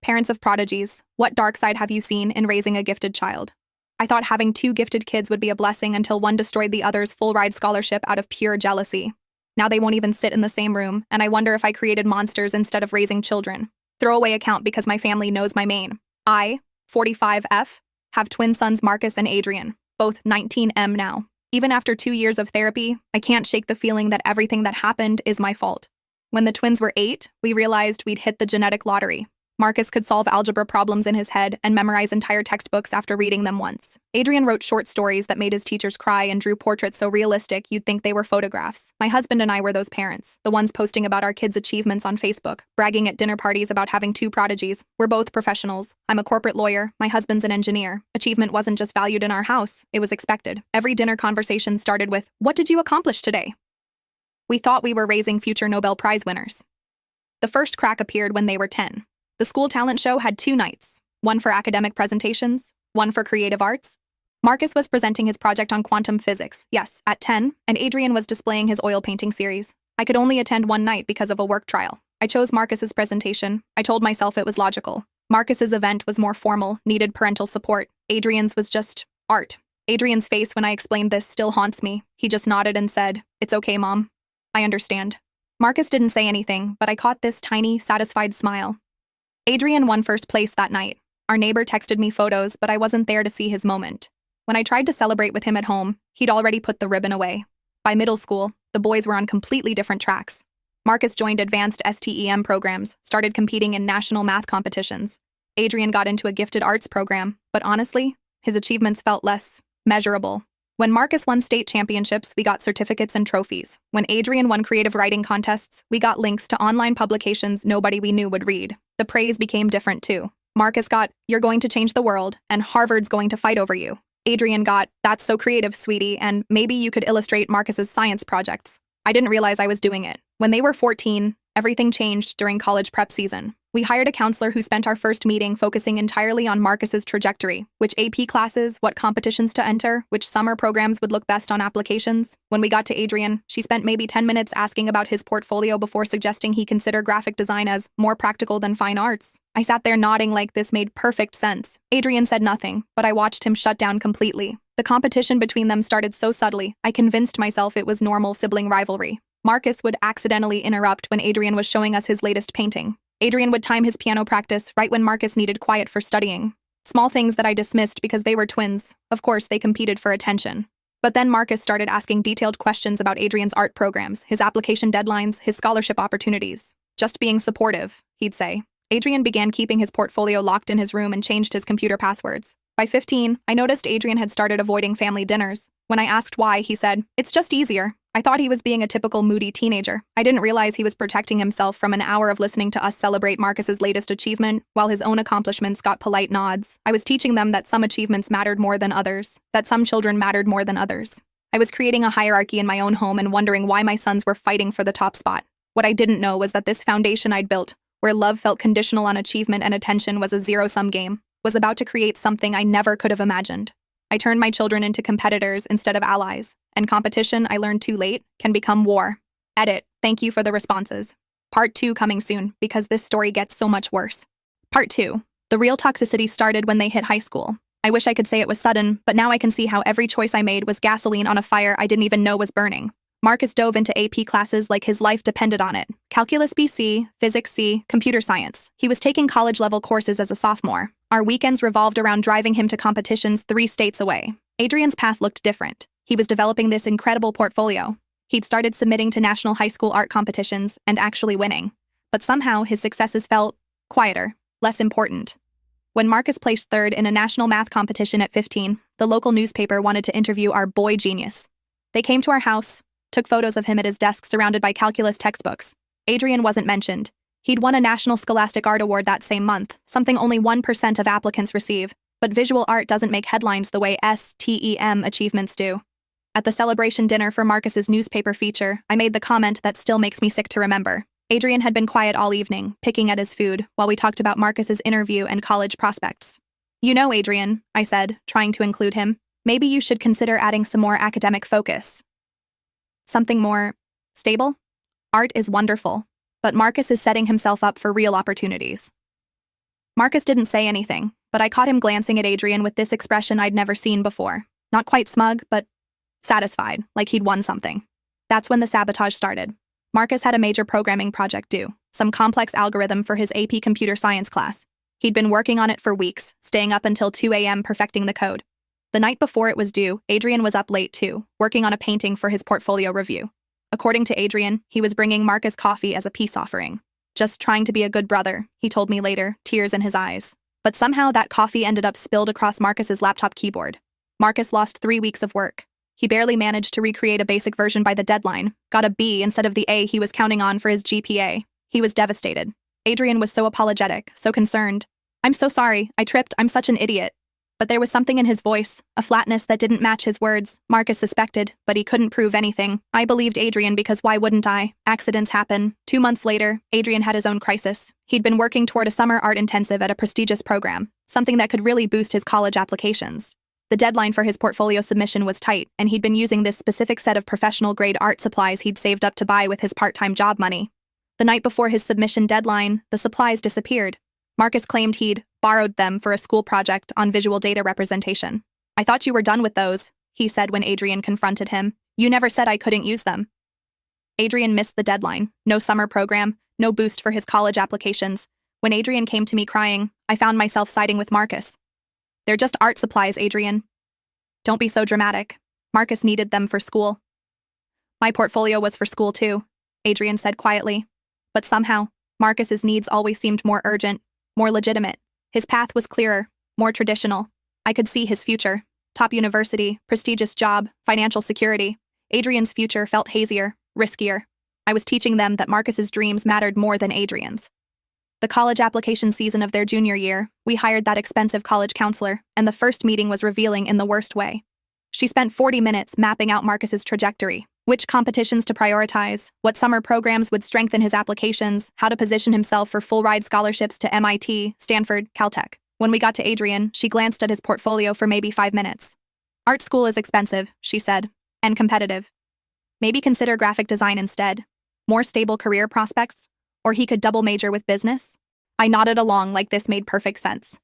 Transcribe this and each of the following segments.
Parents of prodigies, what dark side have you seen in raising a gifted child? I thought having two gifted kids would be a blessing until one destroyed the other's full-ride scholarship out of pure jealousy. Now they won't even sit in the same room, and I wonder if I created monsters instead of raising children. Throwaway account because my family knows my main. I, 45F, have twin sons Marcus and Adrian, both 19M now. Even after 2 years of therapy, I can't shake the feeling that everything that happened is my fault. When the twins were 8, we realized we'd hit the genetic lottery. Marcus could solve algebra problems in his head and memorize entire textbooks after reading them once. Adrian wrote short stories that made his teachers cry and drew portraits so realistic you'd think they were photographs. My husband and I were those parents, the ones posting about our kids' achievements on Facebook, bragging at dinner parties about having two prodigies. We're both professionals. I'm a corporate lawyer, my husband's an engineer. Achievement wasn't just valued in our house, it was expected. Every dinner conversation started with, "What did you accomplish today?" We thought we were raising future Nobel Prize winners. The first crack appeared when they were 10. The school talent show had 2 nights, one for academic presentations, one for creative arts. Marcus was presenting his project on quantum physics, yes, at 10, and Adrian was displaying his oil painting series. I could only attend one night because of a work trial. I chose Marcus's presentation. I told myself it was logical. Marcus's event was more formal, needed parental support. Adrian's was just art. Adrian's face when I explained this still haunts me. He just nodded and said, "It's okay, Mom. I understand." Marcus didn't say anything, but I caught this tiny, satisfied smile. Adrian won first place that night. Our neighbor texted me photos, but I wasn't there to see his moment. When I tried to celebrate with him at home, he'd already put the ribbon away. By middle school, the boys were on completely different tracks. Marcus joined advanced STEM programs, started competing in national math competitions. Adrian got into a gifted arts program, but honestly, his achievements felt less measurable. When Marcus won state championships, we got certificates and trophies. When Adrian won creative writing contests, we got links to online publications nobody we knew would read. The praise became different too. Marcus got, "You're going to change the world," and "Harvard's going to fight over you." Adrian got, "That's so creative, sweetie, and maybe you could illustrate Marcus's science projects." I didn't realize I was doing it. When they were 14, everything changed during college prep season. We hired a counselor who spent our first meeting focusing entirely on Marcus's trajectory, which AP classes, what competitions to enter, which summer programs would look best on applications. When we got to Adrian, she spent maybe 10 minutes asking about his portfolio before suggesting he consider graphic design as more practical than fine arts. I sat there nodding like this made perfect sense. Adrian said nothing, but I watched him shut down completely. The competition between them started so subtly, I convinced myself it was normal sibling rivalry. Marcus would accidentally interrupt when Adrian was showing us his latest painting. Adrian would time his piano practice right when Marcus needed quiet for studying. Small things that I dismissed because they were twins. Of course, they competed for attention. But then Marcus started asking detailed questions about Adrian's art programs, his application deadlines, his scholarship opportunities. "Just being supportive," he'd say. Adrian began keeping his portfolio locked in his room and changed his computer passwords. By 15, I noticed Adrian had started avoiding family dinners. When I asked why, he said, "It's just easier." I thought he was being a typical moody teenager. I didn't realize he was protecting himself from an hour of listening to us celebrate Marcus's latest achievement, while his own accomplishments got polite nods. I was teaching them that some achievements mattered more than others, that some children mattered more than others. I was creating a hierarchy in my own home and wondering why my sons were fighting for the top spot. What I didn't know was that this foundation I'd built, where love felt conditional on achievement and attention was a zero-sum game, was about to create something I never could have imagined. I turned my children into competitors instead of allies. And competition, I learned too late, can become war. Edit. Thank you for the responses. Part 2 coming soon, because this story gets so much worse. Part 2. The real toxicity started when they hit high school. I wish I could say it was sudden, but now I can see how every choice I made was gasoline on a fire I didn't even know was burning. Marcus dove into AP classes like his life depended on it. Calculus BC, Physics C, Computer Science. He was taking college-level courses as a sophomore. Our weekends revolved around driving him to competitions 3 states away. Adrian's path looked different. He was developing this incredible portfolio. He'd started submitting to national high school art competitions and actually winning. But somehow his successes felt quieter, less important. When Marcus placed 3rd in a national math competition at 15, the local newspaper wanted to interview our boy genius. They came to our house, took photos of him at his desk surrounded by calculus textbooks. Adrian wasn't mentioned. He'd won a National Scholastic Art Award that same month, something only 1% of applicants receive. But visual art doesn't make headlines the way STEM achievements do. At the celebration dinner for Marcus's newspaper feature, I made the comment that still makes me sick to remember. Adrian had been quiet all evening, picking at his food, while we talked about Marcus's interview and college prospects. "You know, Adrian," I said, trying to include him, "maybe you should consider adding some more academic focus. Something more stable? Art is wonderful, but Marcus is setting himself up for real opportunities." Marcus didn't say anything, but I caught him glancing at Adrian with this expression I'd never seen before. Not quite smug, but satisfied, like he'd won something. That's when the sabotage started. Marcus had a major programming project due, some complex algorithm for his AP computer science class. He'd been working on it for weeks, staying up until 2 a.m. perfecting the code. The night before it was due, Adrian was up late too, working on a painting for his portfolio review. According to Adrian, he was bringing Marcus coffee as a peace offering. Just trying to be a good brother, he told me later, tears in his eyes. But somehow that coffee ended up spilled across Marcus's laptop keyboard. Marcus lost 3 weeks of work. He barely managed to recreate a basic version by the deadline, got a B instead of the A he was counting on for his GPA. He was devastated. Adrian was so apologetic, so concerned. "I'm so sorry, I tripped, I'm such an idiot." But there was something in his voice, a flatness that didn't match his words. Marcus suspected, but he couldn't prove anything. I believed Adrian because why wouldn't I? Accidents happen. 2 months later, Adrian had his own crisis. He'd been working toward a summer art intensive at a prestigious program, something that could really boost his college applications. The deadline for his portfolio submission was tight, and he'd been using this specific set of professional-grade art supplies he'd saved up to buy with his part-time job money. The night before his submission deadline, the supplies disappeared. Marcus claimed he'd borrowed them for a school project on visual data representation. "I thought you were done with those," he said when Adrian confronted him. "You never said I couldn't use them." Adrian missed the deadline. No summer program, no boost for his college applications. When Adrian came to me crying, I found myself siding with Marcus. "They're just art supplies, Adrian. Don't be so dramatic. Marcus needed them for school." "My portfolio was for school too," Adrian said quietly. But somehow, Marcus's needs always seemed more urgent, more legitimate. His path was clearer, more traditional. I could see his future. Top university, prestigious job, financial security. Adrian's future felt hazier, riskier. I was teaching them that Marcus's dreams mattered more than Adrian's. The college application season of their junior year, we hired that expensive college counselor, and the first meeting was revealing in the worst way. She spent 40 minutes mapping out Marcus's trajectory, which competitions to prioritize, what summer programs would strengthen his applications, how to position himself for full-ride scholarships to MIT, Stanford, Caltech. When we got to Adrian, she glanced at his portfolio for maybe 5 minutes. "Art school is expensive," she said, "and competitive. Maybe consider graphic design instead. More stable career prospects? Or he could double major with business?" I nodded along like this made perfect sense.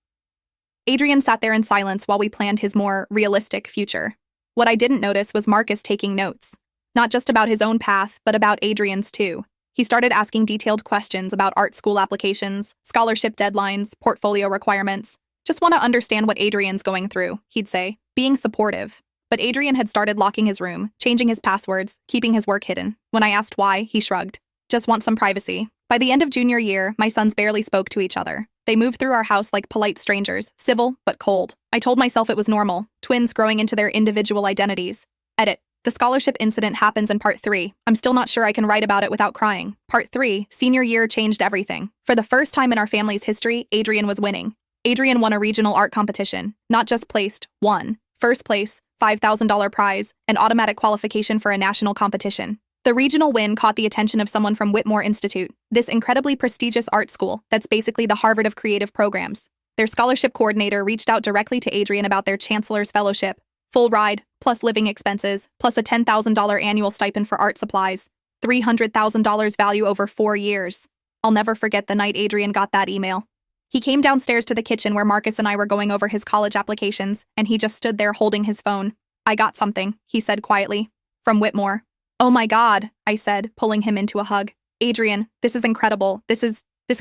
Adrian sat there in silence while we planned his more realistic future. What I didn't notice was Marcus taking notes. Not just about his own path, but about Adrian's too. He started asking detailed questions about art school applications, scholarship deadlines, portfolio requirements. "Just want to understand what Adrian's going through," he'd say, being supportive. But Adrian had started locking his room, changing his passwords, keeping his work hidden. When I asked why, he shrugged. "Just want some privacy." By the end of junior year, my sons barely spoke to each other. They moved through our house like polite strangers, civil but cold. I told myself it was normal, twins growing into their individual identities. Edit. The scholarship incident happens in part 3. I'm still not sure I can write about it without crying. Part 3, senior year changed everything. For the first time in our family's history, Adrian was winning. Adrian won a regional art competition. Not just placed, won. First place, $5,000 prize, and automatic qualification for a national competition. The regional win caught the attention of someone from Whitmore Institute, this incredibly prestigious art school that's basically the Harvard of creative programs. Their scholarship coordinator reached out directly to Adrian about their chancellor's fellowship. Full ride, plus living expenses, plus a $10,000 annual stipend for art supplies. $300,000 value over 4 years. I'll never forget the night Adrian got that email. He came downstairs to the kitchen where Marcus and I were going over his college applications, and he just stood there holding his phone. "I got something," he said quietly. "From Whitmore." "Oh my God," I said, pulling him into a hug. "Adrian, this is incredible. This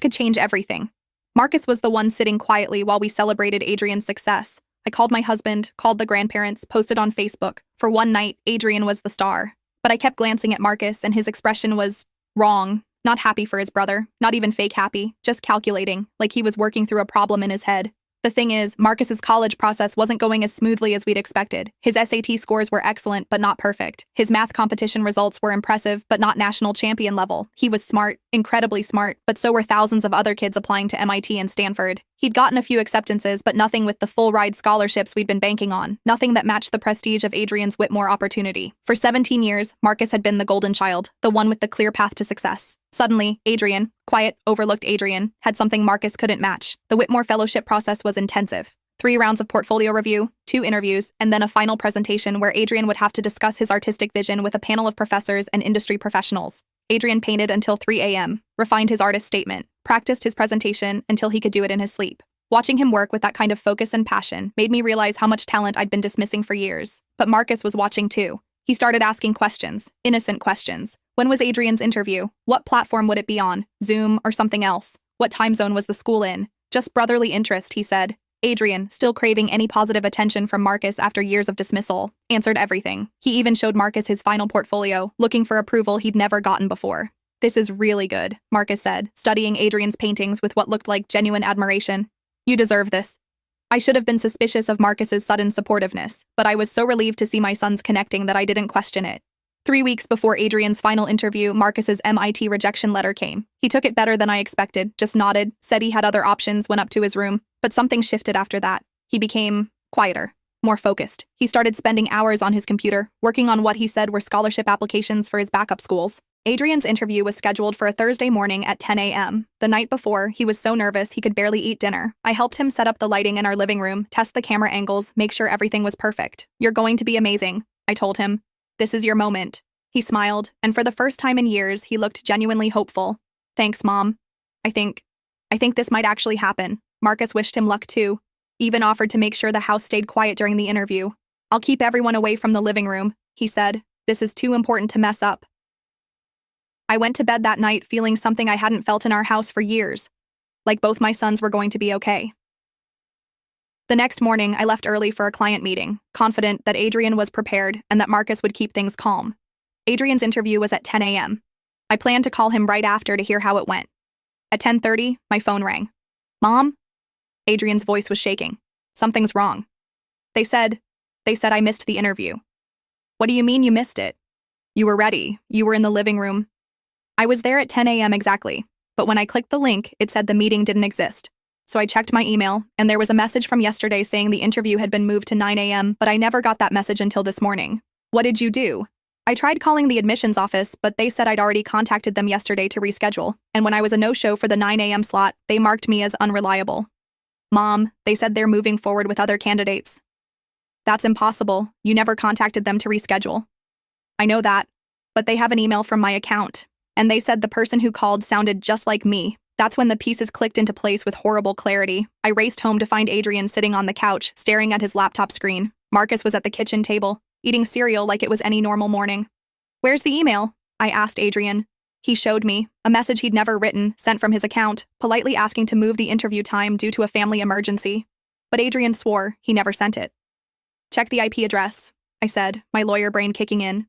could change everything." Marcus was the one sitting quietly while we celebrated Adrian's success. I called my husband, called the grandparents, posted on Facebook. For one night, Adrian was the star. But I kept glancing at Marcus, and his expression was wrong. Not happy for his brother, not even fake happy, just calculating, like he was working through a problem in his head. The thing is, Marcus's college process wasn't going as smoothly as we'd expected. His SAT scores were excellent, but not perfect. His math competition results were impressive, but not national champion level. He was smart, incredibly smart, but so were thousands of other kids applying to MIT and Stanford. He'd gotten a few acceptances, but nothing with the full-ride scholarships we'd been banking on. Nothing that matched the prestige of Adrian's Whitmore opportunity. For 17 years, Marcus had been the golden child, the one with the clear path to success. Suddenly, Adrian, quiet, overlooked Adrian, had something Marcus couldn't match. The Whitmore fellowship process was intensive. 3 rounds of portfolio review, 2 interviews, and then a final presentation where Adrian would have to discuss his artistic vision with a panel of professors and industry professionals. Adrian painted until 3 a.m., refined his artist statement, practiced his presentation until he could do it in his sleep. Watching him work with that kind of focus and passion made me realize how much talent I'd been dismissing for years. But Marcus was watching too. He started asking questions, innocent questions. When was Adrian's interview? What platform would it be on? Zoom or something else? What time zone was the school in? Just brotherly interest, he said. Adrian, still craving any positive attention from Marcus after years of dismissal, answered everything. He even showed Marcus his final portfolio, looking for approval he'd never gotten before. This is really good, Marcus said, studying Adrian's paintings with what looked like genuine admiration. You deserve this. I should have been suspicious of Marcus's sudden supportiveness, but I was so relieved to see my sons connecting that I didn't question it. 3 weeks before Adrian's final interview, Marcus's MIT rejection letter came. He took it better than I expected, just nodded, said he had other options, went up to his room. But something shifted after that. He became quieter, more focused. He started spending hours on his computer, working on what he said were scholarship applications for his backup schools. Adrian's interview was scheduled for a Thursday morning at 10 a.m. The night before, he was so nervous he could barely eat dinner. I helped him set up the lighting in our living room, test the camera angles, make sure everything was perfect. You're going to be amazing, I told him. This is your moment. He smiled, and for the first time in years, he looked genuinely hopeful. Thanks, Mom. I think this might actually happen. Marcus wished him luck too, even offered to make sure the house stayed quiet during the interview. I'll keep everyone away from the living room, he said. This is too important to mess up. I went to bed that night feeling something I hadn't felt in our house for years, like both my sons were going to be okay. The next morning, I left early for a client meeting, confident that Adrian was prepared and that Marcus would keep things calm. Adrian's interview was at 10 a.m. I planned to call him right after to hear how it went. At 10:30, my phone rang. Mom? Adrian's voice was shaking. Something's wrong. They said I missed the interview. What do you mean you missed it? You were ready. You were in the living room. I was there at 10 a.m. exactly, but when I clicked the link, it said the meeting didn't exist. So I checked my email, and there was a message from yesterday saying the interview had been moved to 9 a.m., but I never got that message until this morning. What did you do? I tried calling the admissions office, but they said I'd already contacted them yesterday to reschedule, and when I was a no-show for the 9 a.m. slot, they marked me as unreliable. Mom, they said they're moving forward with other candidates. That's impossible. You never contacted them to reschedule. I know that, but they have an email from my account, and they said the person who called sounded just like me. That's when the pieces clicked into place with horrible clarity. I raced home to find Adrian sitting on the couch, staring at his laptop screen. Marcus was at the kitchen table, eating cereal like it was any normal morning. Where's the email? I asked Adrian. He showed me, a message he'd never written, sent from his account, politely asking to move the interview time due to a family emergency. But Adrian swore he never sent it. Check the IP address, I said, my lawyer brain kicking in.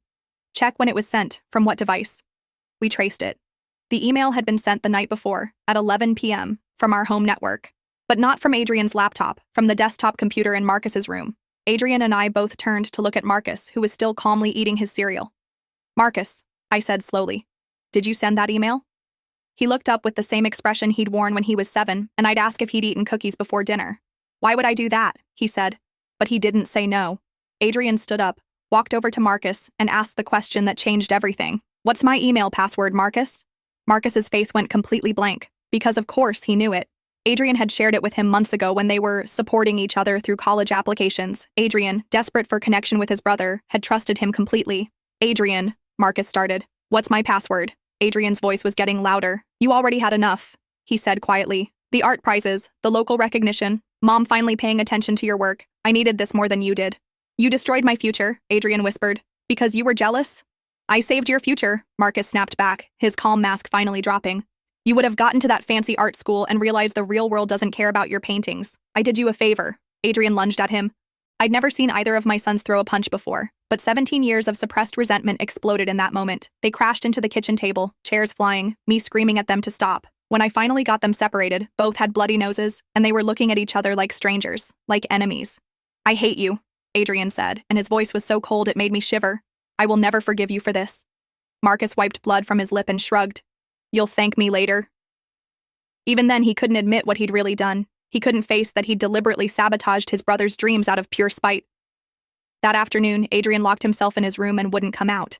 Check when it was sent, from what device. We traced it. The email had been sent the night before, at 11 p.m., from our home network. But not from Adrian's laptop, from the desktop computer in Marcus's room. Adrian and I both turned to look at Marcus, who was still calmly eating his cereal. Marcus, I said slowly, did you send that email? He looked up with the same expression he'd worn when he was 7, and I'd ask if he'd eaten cookies before dinner. Why would I do that? He said. But he didn't say no. Adrian stood up, walked over to Marcus, and asked the question that changed everything. What's my email password, Marcus? Marcus's face went completely blank, because of course he knew it. Adrian had shared it with him months ago when they were supporting each other through college applications. Adrian, desperate for connection with his brother, had trusted him completely. Adrian, Marcus started. What's my password? Adrian's voice was getting louder. You already had enough, he said quietly. The art prizes, the local recognition, Mom finally paying attention to your work. I needed this more than you did. You destroyed my future, Adrian whispered. Because you were jealous? I saved your future, Marcus snapped back, his calm mask finally dropping. You would have gotten to that fancy art school and realized the real world doesn't care about your paintings. I did you a favor. Adrian lunged at him. I'd never seen either of my sons throw a punch before, but 17 years of suppressed resentment exploded in that moment. They crashed into the kitchen table, chairs flying, me screaming at them to stop. When I finally got them separated, both had bloody noses, and they were looking at each other like strangers, like enemies. I hate you, Adrian said, and his voice was so cold it made me shiver. I will never forgive you for this. Marcus wiped blood from his lip and shrugged. You'll thank me later. Even then, he couldn't admit what he'd really done. He couldn't face that he'd deliberately sabotaged his brother's dreams out of pure spite. That afternoon, Adrian locked himself in his room and wouldn't come out.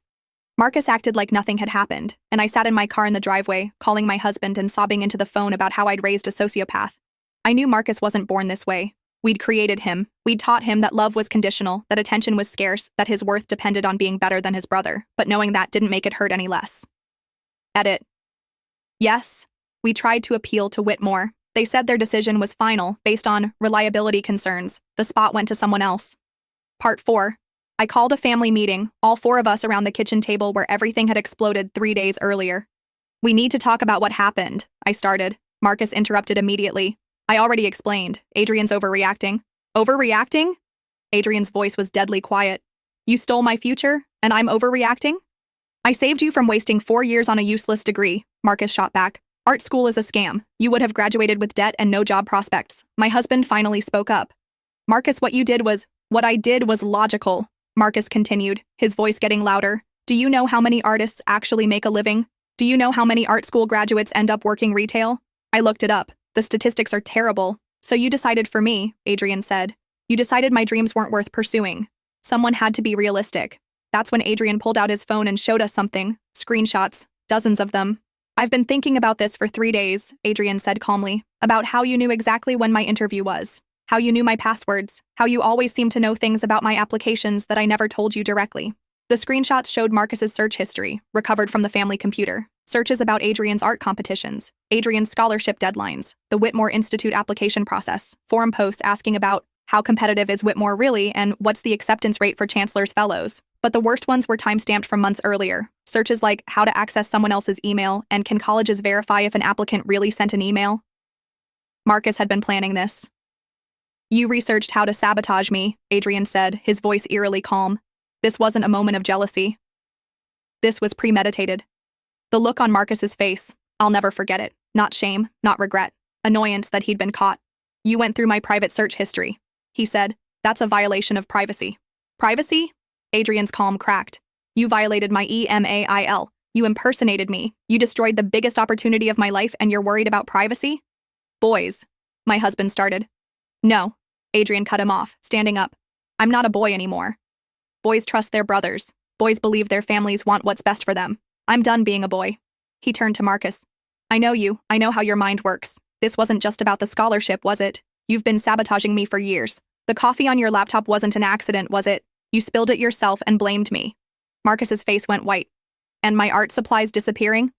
Marcus acted like nothing had happened, and I sat in my car in the driveway, calling my husband and sobbing into the phone about how I'd raised a sociopath. I knew Marcus wasn't born this way. We'd created him. We'd taught him that love was conditional, that attention was scarce, that his worth depended on being better than his brother, but knowing that didn't make it hurt any less. Edit. Yes, We tried to appeal to Whitmore. They said their decision was final, based on reliability concerns. The spot went to someone else. Part 4. I called a family meeting, all 4 of us around the kitchen table where everything had exploded 3 days earlier. We need to talk about what happened, I started. Marcus interrupted immediately. I already explained. Adrian's overreacting. Overreacting? Adrian's voice was deadly quiet. You stole my future, and I'm overreacting? I saved you from wasting 4 years on a useless degree, Marcus shot back. Art school is a scam. You would have graduated with debt and no job prospects. My husband finally spoke up. Marcus, what I did was logical, Marcus continued, his voice getting louder. Do you know how many artists actually make a living? Do you know how many art school graduates end up working retail? I looked it up. The statistics are terrible. So you decided for me, Adrian said. You decided my dreams weren't worth pursuing. Someone had to be realistic. That's when Adrian pulled out his phone and showed us something. Screenshots. Dozens of them. I've been thinking about this for 3 days, Adrian said calmly, about how you knew exactly when my interview was, how you knew my passwords, how you always seemed to know things about my applications that I never told you directly. The screenshots showed Marcus's search history, recovered from the family computer, searches about Adrian's art competitions, Adrian's scholarship deadlines, the Whitmore Institute application process, forum posts asking about how competitive is Whitmore really and what's the acceptance rate for Chancellor's Fellows. But the worst ones were timestamped from months earlier. Searches like how to access someone else's email and can colleges verify if an applicant really sent an email? Marcus had been planning this. You researched how to sabotage me, Adrian said, his voice eerily calm. This wasn't a moment of jealousy. This was premeditated. The look on Marcus's face, I'll never forget it. Not shame, not regret. Annoyance that he'd been caught. You went through my private search history, he said. That's a violation of privacy. Privacy? Adrian's calm cracked. You violated my email. You impersonated me. You destroyed the biggest opportunity of my life and you're worried about privacy? Boys, my husband started. No, Adrian cut him off, standing up. I'm not a boy anymore. Boys trust their brothers. Boys believe their families want what's best for them. I'm done being a boy. He turned to Marcus. I know you. I know how your mind works. This wasn't just about the scholarship, was it? You've been sabotaging me for years. The coffee on your laptop wasn't an accident, was it? You spilled it yourself and blamed me. Marcus's face went white. And my art supplies disappearing?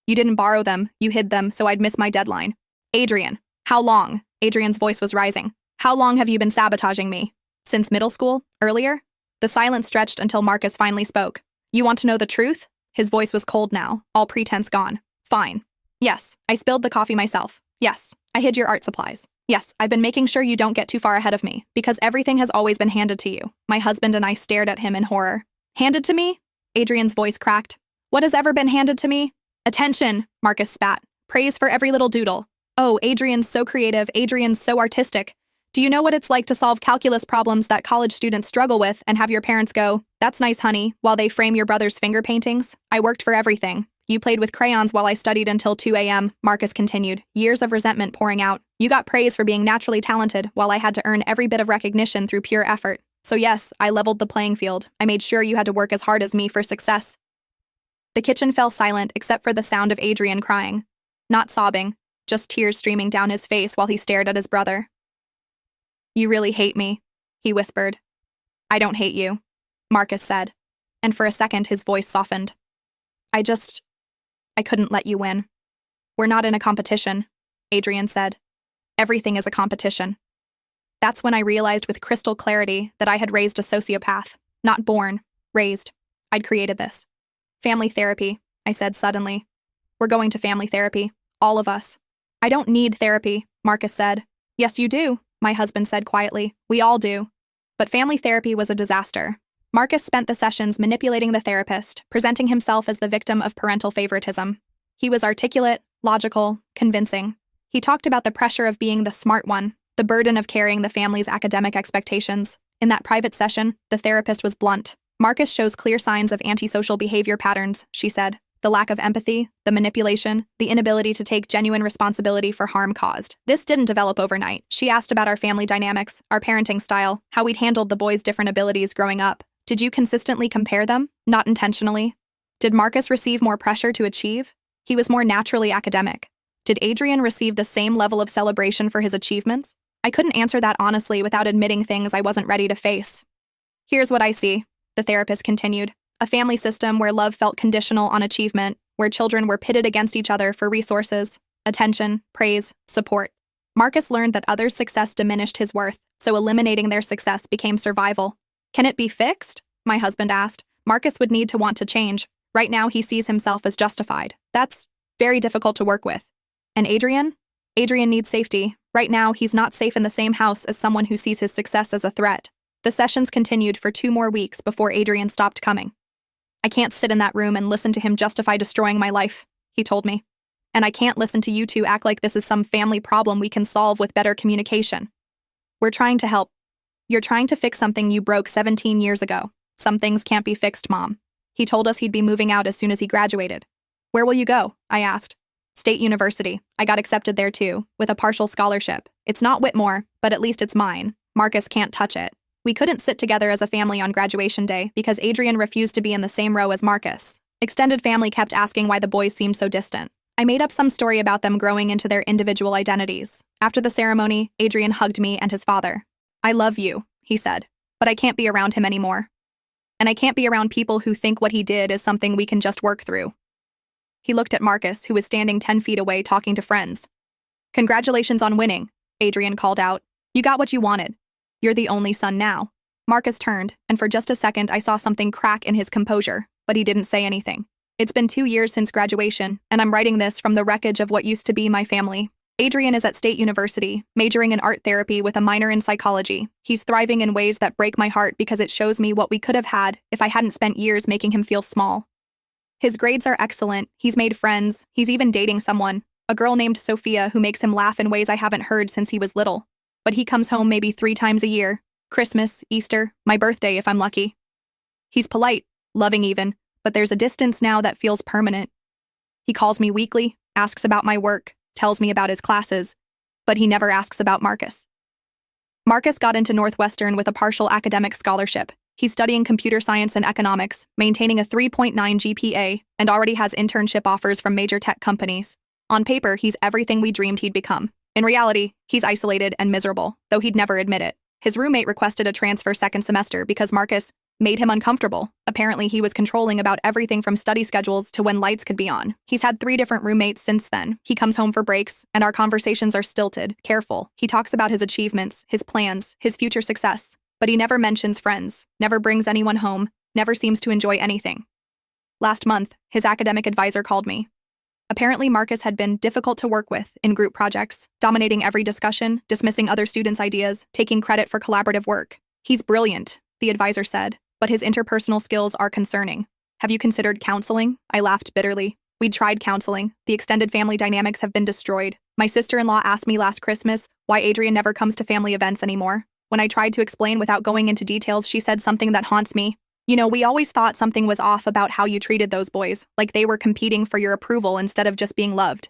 You didn't borrow them. You hid them, so I'd miss my deadline. Adrian, how long? Adrian's voice was rising. How long have you been sabotaging me? Since middle school? Earlier? The silence stretched until Marcus finally spoke. You want to know the truth? His voice was cold now, all pretense gone. Fine. Yes, I spilled the coffee myself. Yes, I hid your art supplies. Yes, I've been making sure you don't get too far ahead of me, because everything has always been handed to you. My husband and I stared at him in horror. Handed to me? Adrian's voice cracked. What has ever been handed to me? Attention, Marcus spat. Praise for every little doodle. Oh, Adrian's so creative, Adrian's so artistic. Do you know what it's like to solve calculus problems that college students struggle with and have your parents go, that's nice, honey, while they frame your brother's finger paintings? I worked for everything. You played with crayons while I studied until 2 a.m., Marcus continued, years of resentment pouring out. You got praise for being naturally talented, while I had to earn every bit of recognition through pure effort. So yes, I leveled the playing field. I made sure you had to work as hard as me for success. The kitchen fell silent except for the sound of Adrian crying. Not sobbing, just tears streaming down his face while he stared at his brother. You really hate me, he whispered. I don't hate you, Marcus said, and for a second his voice softened. I couldn't let you win. We're not in a competition, Adrian said. Everything is a competition. That's when I realized with crystal clarity that I had raised a sociopath. Not born, raised. I'd created this. Family therapy, I said suddenly. We're going to family therapy, all of us. I don't need therapy, Marcus said. Yes, you do, my husband said quietly. We all do. But family therapy was a disaster. Marcus spent the sessions manipulating the therapist, presenting himself as the victim of parental favoritism. He was articulate, logical, convincing. He talked about the pressure of being the smart one, the burden of carrying the family's academic expectations. In that private session, the therapist was blunt. Marcus shows clear signs of antisocial behavior patterns, she said. The lack of empathy, the manipulation, the inability to take genuine responsibility for harm caused. This didn't develop overnight. She asked about our family dynamics, our parenting style, how we'd handled the boys' different abilities growing up. Did you consistently compare them? Not intentionally. Did Marcus receive more pressure to achieve? He was more naturally academic. Did Adrian receive the same level of celebration for his achievements? I couldn't answer that honestly without admitting things I wasn't ready to face. Here's what I see, the therapist continued. A family system where love felt conditional on achievement, where children were pitted against each other for resources. attention, praise, support. Marcus learned that others' success diminished his worth, so eliminating their success became survival. Can it be fixed? My husband asked. Marcus would need to want to change. Right now, he sees himself as justified. That's very difficult to work with. And Adrian? Adrian needs safety. Right now, he's not safe in the same house as someone who sees his success as a threat. The sessions continued for 2 more weeks before Adrian stopped coming. I can't sit in that room and listen to him justify destroying my life, he told me. And I can't listen to you two act like this is some family problem we can solve with better communication. We're trying to help. You're trying to fix something you broke 17 years ago. Some things can't be fixed, Mom. He told us he'd be moving out as soon as he graduated. Where will you go? I asked. State University. I got accepted there too, with a partial scholarship. It's not Whitmore, but at least it's mine. Marcus can't touch it. We couldn't sit together as a family on graduation day because Adrian refused to be in the same row as Marcus. Extended family kept asking why the boys seemed so distant. I made up some story about them growing into their individual identities. After the ceremony, Adrian hugged me and his father. I love you, he said, but I can't be around him anymore. And I can't be around people who think what he did is something we can just work through. He looked at Marcus, who was standing 10 feet away talking to friends. Congratulations on winning, Adrian called out. You got what you wanted. You're the only son now. Marcus turned, and for just a second I saw something crack in his composure, but he didn't say anything. It's been 2 years since graduation, and I'm writing this from the wreckage of what used to be my family. Adrian is at State University, majoring in art therapy with a minor in psychology. He's thriving in ways that break my heart because it shows me what we could have had if I hadn't spent years making him feel small. His grades are excellent, he's made friends, he's even dating someone, a girl named Sophia who makes him laugh in ways I haven't heard since he was little. But he comes home maybe 3 times a year. Christmas, Easter, my birthday if I'm lucky. He's polite, loving even, but there's a distance now that feels permanent. He calls me weekly, asks about my work, tells me about his classes, but he never asks about Marcus. Marcus got into Northwestern with a partial academic scholarship. He's studying computer science and economics, maintaining a 3.9 GPA, and already has internship offers from major tech companies. On paper, he's everything we dreamed he'd become. In reality, he's isolated and miserable, though he'd never admit it. His roommate requested a transfer second semester because Marcus made him uncomfortable. Apparently, he was controlling about everything from study schedules to when lights could be on. He's had 3 different roommates since then. He comes home for breaks, and our conversations are stilted, careful. He talks about his achievements, his plans, his future success. But he never mentions friends, never brings anyone home, never seems to enjoy anything. Last month, his academic advisor called me. Apparently, Marcus had been difficult to work with in group projects, dominating every discussion, dismissing other students' ideas, taking credit for collaborative work. He's brilliant, the advisor said, but his interpersonal skills are concerning. Have you considered counseling? I laughed bitterly. We'd tried counseling. The extended family dynamics have been destroyed. My sister-in-law asked me last Christmas why Adrian never comes to family events anymore. When I tried to explain without going into details, she said something that haunts me. You know, we always thought something was off about how you treated those boys, like they were competing for your approval instead of just being loved.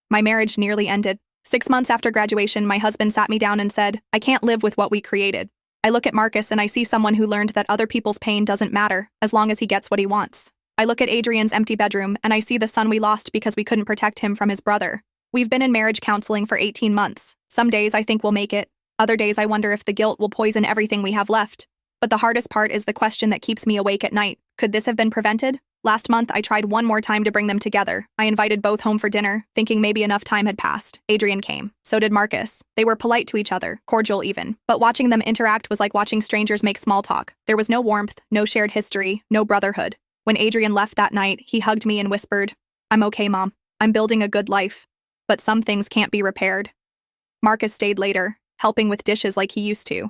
My marriage nearly ended. 6 months after graduation, my husband sat me down and said, I can't live with what we created. I look at Marcus and I see someone who learned that other people's pain doesn't matter, as long as he gets what he wants. I look at Adrian's empty bedroom and I see the son we lost because we couldn't protect him from his brother. We've been in marriage counseling for 18 months. Some days I think we'll make it. Other days I wonder if the guilt will poison everything we have left. But the hardest part is the question that keeps me awake at night. Could this have been prevented? Last month, I tried one more time to bring them together. I invited both home for dinner, thinking maybe enough time had passed. Adrian came. So did Marcus. They were polite to each other, cordial even. But watching them interact was like watching strangers make small talk. There was no warmth, no shared history, no brotherhood. When Adrian left that night, he hugged me and whispered, I'm okay, Mom. I'm building a good life. But some things can't be repaired. Marcus stayed later, helping with dishes like he used to.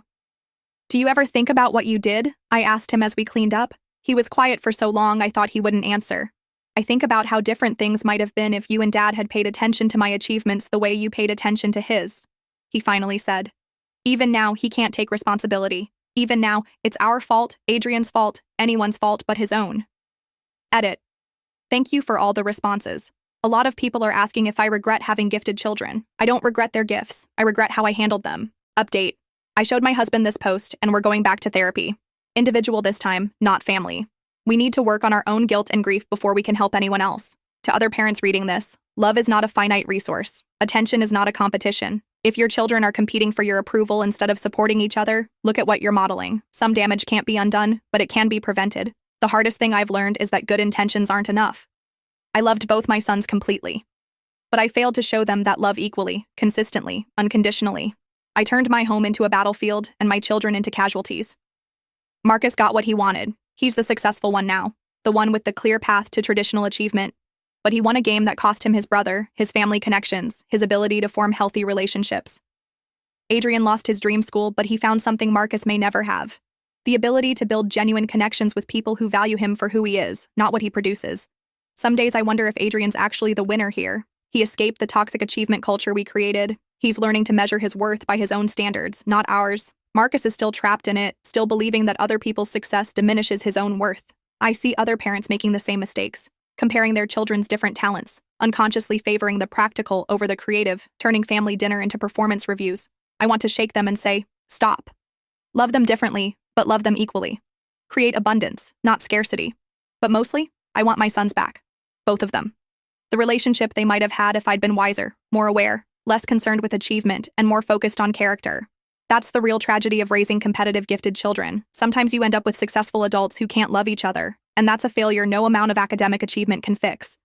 Do you ever think about what you did? I asked him as we cleaned up. He was quiet for so long I thought he wouldn't answer. I think about how different things might have been if you and Dad had paid attention to my achievements the way you paid attention to his. He finally said. Even now, he can't take responsibility. Even now, it's our fault, Adrian's fault, anyone's fault but his own. Edit. Thank you for all the responses. A lot of people are asking if I regret having gifted children. I don't regret their gifts. I regret how I handled them. Update. I showed my husband this post and we're going back to therapy. Individual this time, not family. We need to work on our own guilt and grief before we can help anyone else. To other parents reading this, love is not a finite resource. Attention is not a competition. If your children are competing for your approval instead of supporting each other, look at what you're modeling. Some damage can't be undone, but it can be prevented. The hardest thing I've learned is that good intentions aren't enough. I loved both my sons completely. But I failed to show them that love equally, consistently, unconditionally. I turned my home into a battlefield and my children into casualties. Marcus got what he wanted. He's the successful one now, the one with the clear path to traditional achievement. But he won a game that cost him his brother, his family connections, his ability to form healthy relationships. Adrian lost his dream school, but he found something Marcus may never have: the ability to build genuine connections with people who value him for who he is, not what he produces. Some days I wonder if Adrian's actually the winner here. He escaped the toxic achievement culture we created. He's learning to measure his worth by his own standards, not ours. Marcus is still trapped in it, still believing that other people's success diminishes his own worth. I see other parents making the same mistakes, comparing their children's different talents, unconsciously favoring the practical over the creative, turning family dinner into performance reviews. I want to shake them and say, stop. Love them differently, but love them equally. Create abundance, not scarcity. But mostly, I want my sons back. Both of them. The relationship they might have had if I'd been wiser, more aware, less concerned with achievement, and more focused on character. That's the real tragedy of raising competitive, gifted children. Sometimes you end up with successful adults who can't love each other, and that's a failure no amount of academic achievement can fix.